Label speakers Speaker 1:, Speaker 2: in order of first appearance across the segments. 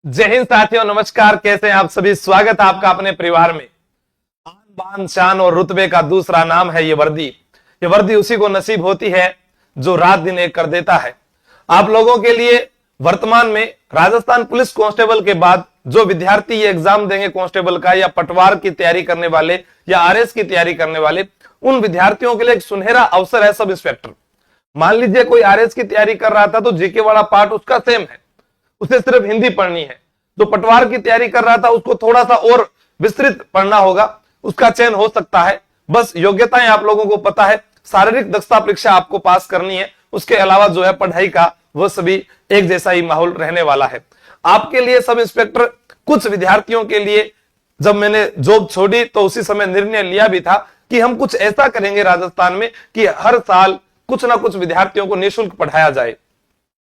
Speaker 1: जय हिंद साथियों, नमस्कार। कैसे हैं आप सभी? स्वागत है आपका अपने परिवार में। आन बान शान और रुतबे का दूसरा नाम है ये वर्दी। ये वर्दी उसी को नसीब होती है जो रात दिन एक कर देता है। आप लोगों के लिए वर्तमान में राजस्थान पुलिस कांस्टेबल के बाद जो विद्यार्थी ये एग्जाम देंगे कांस्टेबल का, या पटवार की तैयारी करने वाले, या आरएस की तैयारी करने वाले, उन विद्यार्थियों के लिए एक सुनहरा अवसर है सब इंस्पेक्टर। मान लीजिए कोई आरएस की तैयारी कर रहा था तो जीके वाला पार्ट उसका सेम है, उसे सिर्फ हिंदी पढ़नी है। जो पटवार की तैयारी कर रहा था उसको थोड़ा सा और विस्तृत पढ़ना होगा, उसका चयन हो सकता है। बस योग्यताएं आप लोगों को पता है, शारीरिक दक्षता परीक्षा आपको पास करनी है, उसके अलावा जो है पढ़ाई का वो सभी एक जैसा ही माहौल रहने वाला है। आपके लिए सब इंस्पेक्टर कुछ विद्यार्थियों के लिए जब मैंने जॉब छोड़ी तो उसी समय निर्णय लिया भी था कि हम कुछ ऐसा करेंगे राजस्थान में कि हर साल कुछ ना कुछ विद्यार्थियों को निःशुल्क पढ़ाया जाए।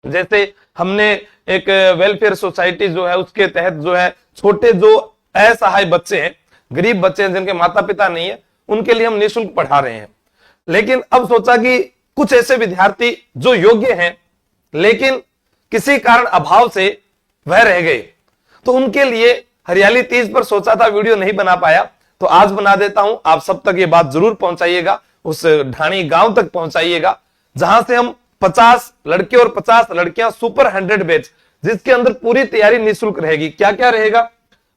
Speaker 1: जैसे हमने एक वेलफेयर सोसाइटी जो है उसके तहत जो है छोटे जो असहाय बच्चे हैं, गरीब बच्चे हैं जिनके माता पिता नहीं है, उनके लिए हम निःशुल्क पढ़ा रहे हैं। लेकिन अब सोचा कि कुछ ऐसे विद्यार्थी जो योग्य हैं लेकिन किसी कारण अभाव से वह रह गए, तो उनके लिए हरियाली तीज पर सोचा था वीडियो नहीं बना पाया, तो आज बना देता हूं। आप सब तक ये बात जरूर पहुंचाइएगा, उस ढाणी गांव तक पहुंचाइएगा जहां से हम 50 लड़के और 50 लड़कियां सुपर 100 बैच, जिसके अंदर पूरी तैयारी निःशुल्क रहेगी। क्या क्या रहेगा?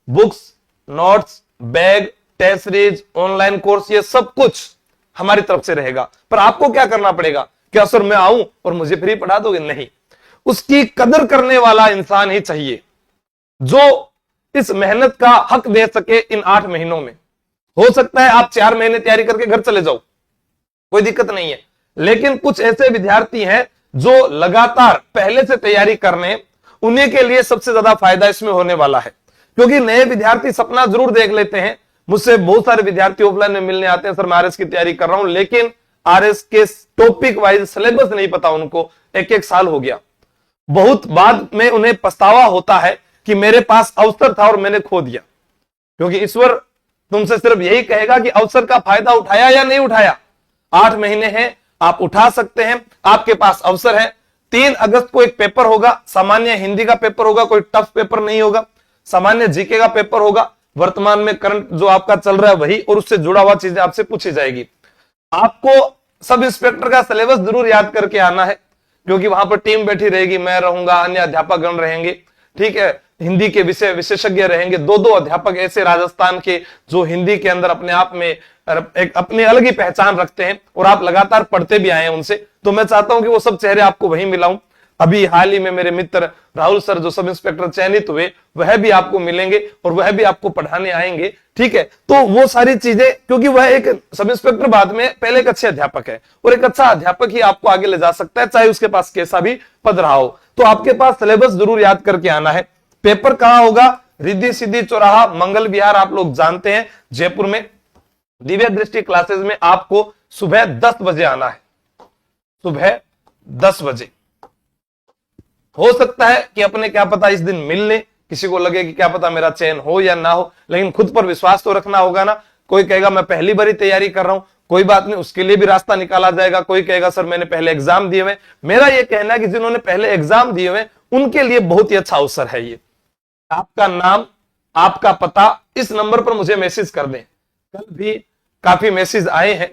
Speaker 1: Books, notes, bag, test series, online course, ये सब कुछ हमारी तरफ से रहेगा। पर आपको क्या करना पड़ेगा? क्या सर मैं आऊं और मुझे फ्री पढ़ा दोगे? नहीं, उसकी कदर करने वाला इंसान ही चाहिए जो इस मेहनत का हक दे सके। इन 8 महीनों में हो सकता है आप 4 महीने तैयारी करके घर चले जाओ, कोई दिक्कत नहीं है। लेकिन कुछ ऐसे विद्यार्थी हैं जो लगातार पहले से तैयारी कर रहे हैं, उन्हीं के लिए सबसे ज्यादा फायदा इसमें होने वाला है। क्योंकि नए विद्यार्थी सपना जरूर देख लेते हैं। मुझसे बहुत सारे विद्यार्थी ऑफलाइन में मिलने आते हैं, सर मैं आरएस की तैयारी कर रहा हूं, लेकिन आरएस के टॉपिक वाइज सिलेबस नहीं पता उनको, एक साल हो गया। बहुत बाद में उन्हें पछतावा होता है कि मेरे पास अवसर था और मैंने खो दिया। क्योंकि ईश्वर तुमसे सिर्फ यही कहेगा कि अवसर का फायदा उठाया या नहीं उठाया। 8 महीने हैं, आप उठा सकते हैं, आपके पास अवसर है। 3 अगस्त को एक पेपर होगा, सामान्य हिंदी का पेपर होगा, कोई टफ पेपर नहीं होगा, सामान्य जीके का पेपर होगा। वर्तमान में करंट जो आपका चल रहा है वही, और उससे जुड़ा हुआ चीजें आपसे पूछी जाएगी। आपको सब इंस्पेक्टर का सिलेबस जरूर याद करके आना है, क्योंकि वहां पर टीम बैठी रहेगी, मैं रहूंगा, अन्य अध्यापक गण रहेंगे, ठीक है। हिंदी के विषय विशेषज्ञ रहेंगे, 2 अध्यापक ऐसे राजस्थान के जो हिंदी के अंदर अपने आप में एक अपनी अलग ही पहचान रखते हैं और आप लगातार पढ़ते भी आए हैं उनसे। तो मैं चाहता हूं कि वो सब चेहरे आपको वहीं मिलाऊं। अभी हाल ही में मेरे मित्र राहुल सर जो सब इंस्पेक्टर चयनित हुए, वह भी आपको मिलेंगे और वह भी आपको पढ़ाने आएंगे, ठीक है। तो वो सारी चीजें, क्योंकि वह एक सब इंस्पेक्टर बाद में पहले एक अच्छे अध्यापक है, और एक अच्छा अध्यापक ही आपको आगे ले जा सकता है, चाहे उसके पास कैसा भी पद रहा हो। तो आपके पास सिलेबस जरूर याद करके आना है। पेपर कहां होगा? रिद्धि सिद्धि चौराहा, मंगल विहार, आप लोग जानते हैं, जयपुर में। दिव्य दृष्टि क्लासेस में आपको सुबह 10 बजे आना है, सुबह 10 बजे। हो सकता है कि अपने क्या पता इस दिन मिल ले, किसी को लगे कि क्या पता मेरा चयन हो या ना हो, लेकिन खुद पर विश्वास तो रखना होगा ना। कोई कहेगा मैं पहली बार ही तैयारी कर रहा हूं, कोई बात नहीं, उसके लिए भी रास्ता निकाला जाएगा। कोई कहेगा सर मैंने पहले एग्जाम दिए हुए। मेरा यह कहना है कि जिन्होंने पहले एग्जाम दिए हुए उनके लिए बहुत ही अच्छा अवसर है ये। आपका नाम, आपका पता इस नंबर पर मुझे मैसेज कर दें। कल भी काफी मैसेज आए हैं,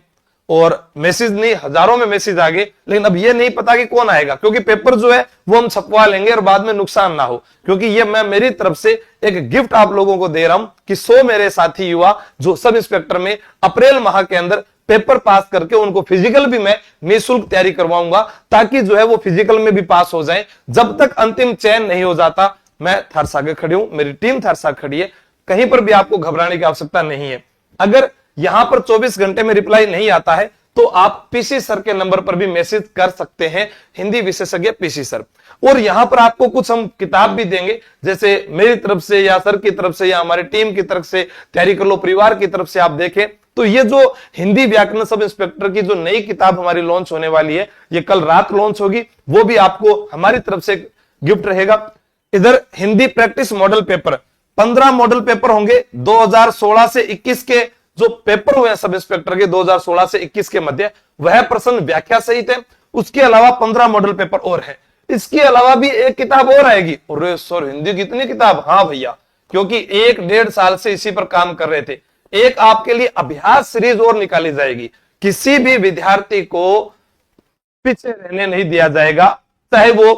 Speaker 1: और मैसेज नहीं हजारों में मैसेज आ गए, लेकिन अब ये नहीं पता कि कौन आएगा, क्योंकि पेपर जो है वो हम छपवा लेंगे और बाद में नुकसान ना हो। क्योंकि ये मैं मेरी तरफ से एक गिफ्ट आप लोगों को दे रहा हूं कि 100 मेरे साथी युवा जो सब इंस्पेक्टर में अप्रैल माह के अंदर पेपर पास करके उनको फिजिकल भी मैं निःशुल्क तैयारी करवाऊंगा, ताकि जो है वो फिजिकल में भी पास हो जाए। जब तक अंतिम चयन नहीं हो जाता, मैं थारसा के खड़ी हूं, मेरी टीम थारसा खड़ी है, कहीं पर भी आपको घबराने की आवश्यकता नहीं है। अगर यहां पर 24 घंटे में रिप्लाई नहीं आता है तो आप पीसी सर के नंबर पर भी मैसेज कर सकते हैं, हिंदी विशेषज्ञ पीसी सर। और यहां पर आपको कुछ हम किताब भी देंगे, जैसे मेरी तरफ से या सर की तरफ से या हमारी टीम की तरफ से तैयारी कर लो परिवार की तरफ से आप देखें तो ये जो हिंदी व्याकरण सब इंस्पेक्टर की जो नई किताब हमारी लॉन्च होने वाली है, ये कल रात लॉन्च होगी, वो भी आपको हमारी तरफ से गिफ्ट रहेगा। इधर Hindi practice model paper, 15 model paper होंगे 2016 से 21 के जो पेपर हुए हैं सब इंस्पेक्टर के 2016 से 21 के मध्य, वह प्रश्न व्याख्या सहित है। उसके अलावा 15 मॉडल पेपर और है। इसके अलावा भी एक किताब और आएगी। अरे सर हिंदी की इतनी किताब? हाँ भैया, क्योंकि 1-1.5 साल से इसी पर काम कर रहे थे। एक आपके लिए अभ्यास सीरीज और निकाली जाएगी। किसी भी विद्यार्थी को पीछे रहने नहीं दिया जाएगा, चाहे वो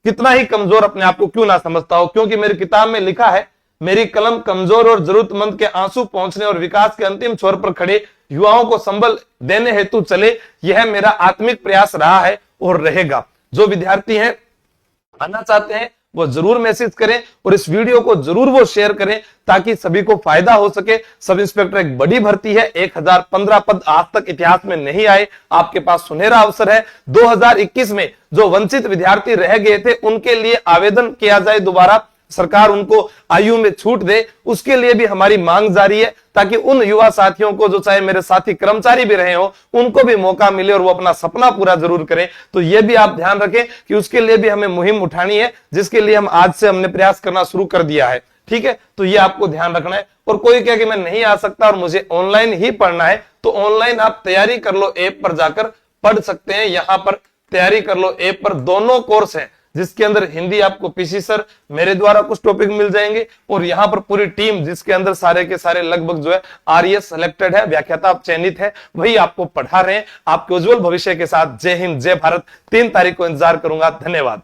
Speaker 1: कितना ही कमजोर अपने आप को क्यों ना समझता हो, क्योंकि मेरी किताब में लिखा है, मेरी कलम कमजोर और जरूरतमंद के आंसू पहुंचने और विकास के अंतिम छोर पर खड़े युवाओं को संबल देने हेतु चले। यह मेरा आत्मिक प्रयास रहा है और रहेगा। जो विद्यार्थी हैं, आना चाहते हैं, वो जरूर मैसेज करें और इस वीडियो को जरूर वो शेयर करें ताकि सभी को फायदा हो सके। सब इंस्पेक्टर एक बड़ी भर्ती है, 1015 पद आज तक इतिहास में नहीं आए। आपके पास सुनहरा अवसर है। 2021 में जो वंचित विद्यार्थी रह गए थे उनके लिए आवेदन किया जाए दोबारा, सरकार उनको आयु में छूट दे, उसके लिए भी हमारी मांग जारी है, ताकि उन युवा साथियों को, जो चाहे मेरे साथी कर्मचारी भी रहे हो, उनको भी मौका मिले और वो अपना सपना पूरा जरूर करें। तो ये भी आप ध्यान रखें कि उसके लिए भी हमें मुहिम उठानी है, जिसके लिए हम आज से हमने प्रयास करना शुरू कर दिया है। ठीक है, तो ये आपको ध्यान रखना है। और कोई कहे कि मैं नहीं आ सकता और मुझे ऑनलाइन ही पढ़ना है, तो ऑनलाइन आप तैयारी कर लो ऐप पर जाकर पढ़ सकते हैं। यहां पर तैयारी कर लो ऐप पर दोनों कोर्स हैं, जिसके अंदर हिंदी आपको पीसी सर मेरे द्वारा कुछ टॉपिक मिल जाएंगे, और यहां पर पूरी टीम जिसके अंदर सारे के सारे लगभग जो है आरएस सेलेक्टेड है, व्याख्याता चयनित है, वही आपको पढ़ा रहे हैं आपके उज्जवल भविष्य के साथ। जय हिंद, जय भारत। 3 तारीख को इंतजार करूंगा। धन्यवाद।